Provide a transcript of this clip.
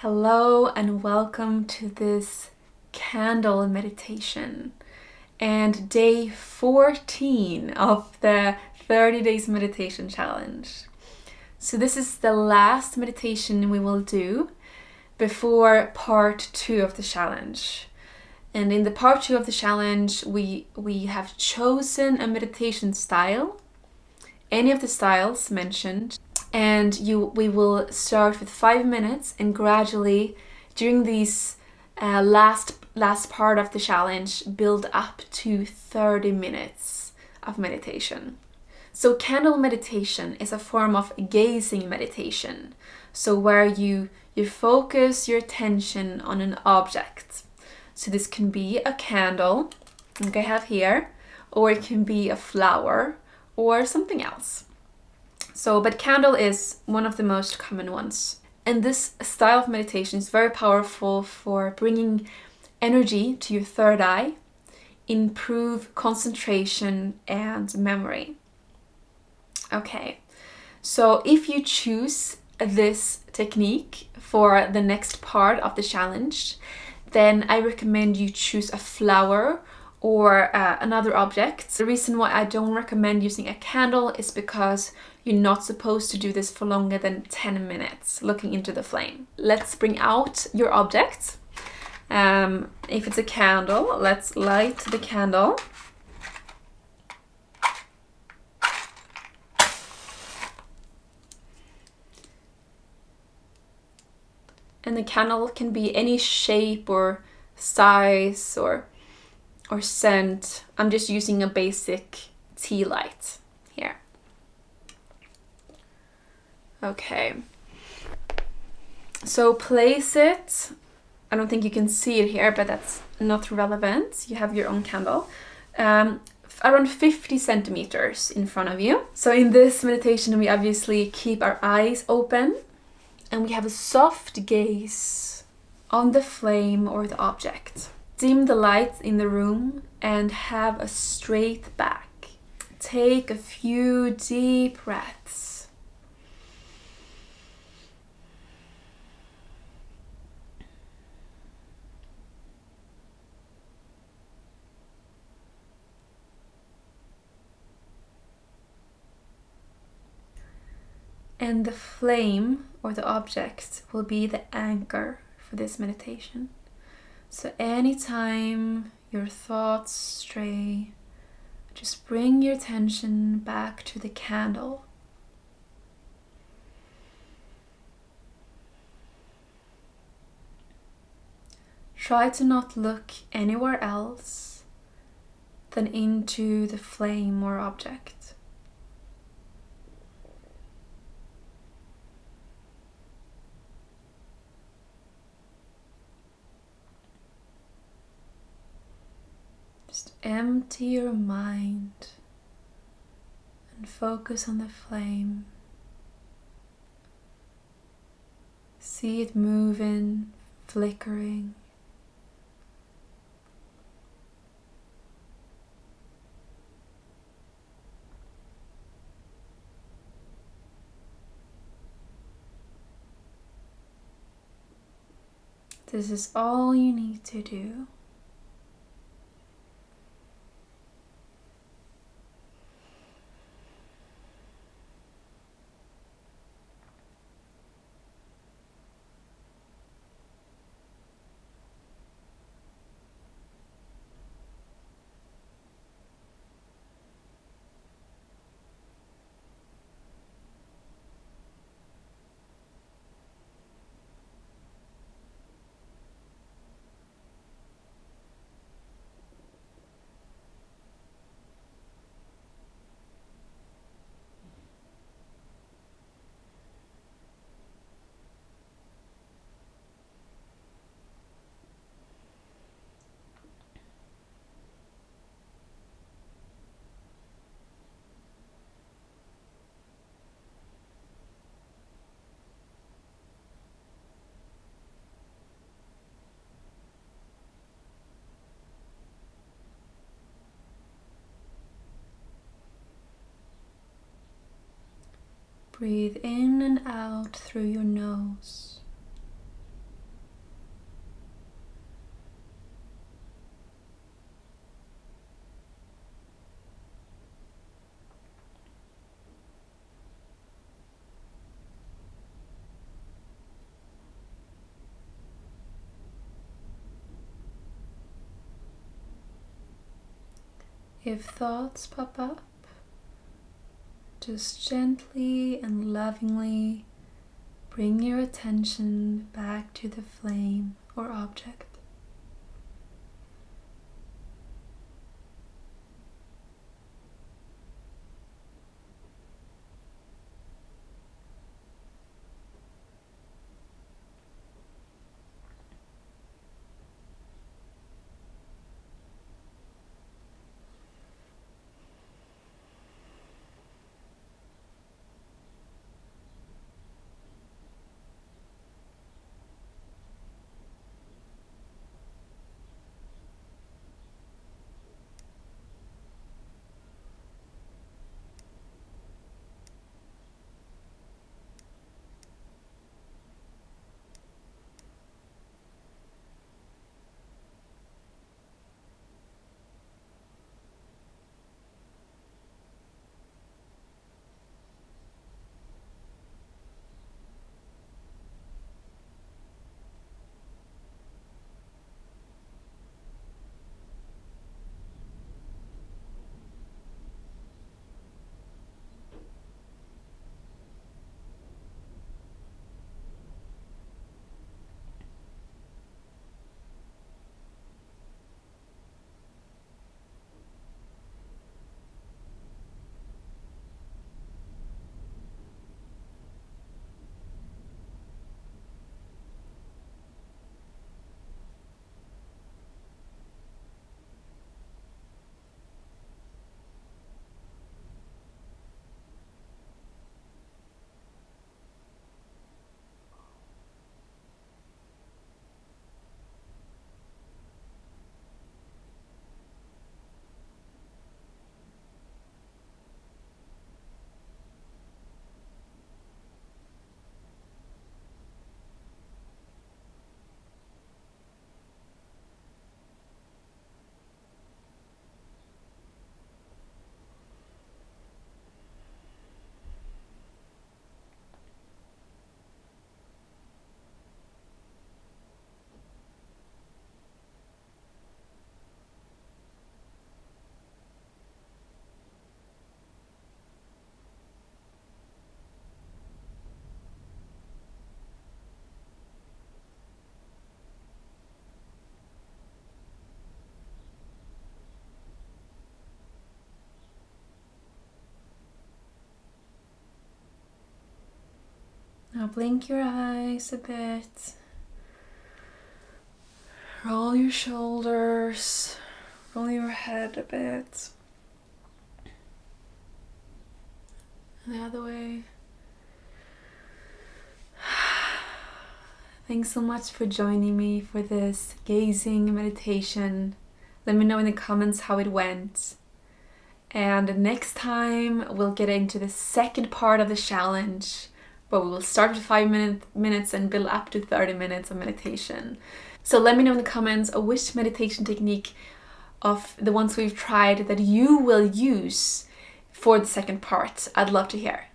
Hello and welcome to this candle meditation and day 14 of the 30 days meditation challenge. So this is the last meditation we will do before part 2 of the challenge. And in the part 2 of the challenge, we have chosen a meditation style, any of the styles mentioned, and we will start with 5 minutes and gradually during these last part of the challenge build up to 30 minutes of meditation. So candle meditation is a form of gazing meditation, so where you focus your attention on an object. So this can be a candle like I have here, or it can be a flower or something else. But candle is one of the most common ones. And this style of meditation is very powerful for bringing energy to your third eye, improve concentration and memory. Okay, so if you choose this technique for the next part of the challenge, then I recommend you choose a flower or another object. The reason why I don't recommend using a candle is because you're not supposed to do this for longer than 10 minutes, looking into the flame. Let's bring out your object. If it's a candle, let's light the candle. And the candle can be any shape or size or scent. I'm just using a basic tea light here. Okay, so place it. I don't think you can see it here, but that's not relevant. You have your own candle. Around 50 centimeters in front of you. So in this meditation, we obviously keep our eyes open and we have a soft gaze on the flame or the object. Dim the lights in the room and have a straight back. Take a few deep breaths. And the flame or the object will be the anchor for this meditation. So anytime your thoughts stray, just bring your attention back to the candle. Try to not look anywhere else than into the flame or object. Just empty your mind and focus on the flame. See it moving, flickering. This is all you need to do. Breathe in and out through your nose. If thoughts pop up, just gently and lovingly bring your attention back to the flame or object. Now blink your eyes a bit. Roll your shoulders. Roll your head a bit. And the other way. Thanks so much for joining me for this gazing meditation. Let me know in the comments how it went. And next time we'll get into the second part of the challenge, but we will start with 5 minutes and build up to 30 minutes of meditation. So let me know in the comments which meditation technique of the ones we've tried that you will use for the second part. I'd love to hear.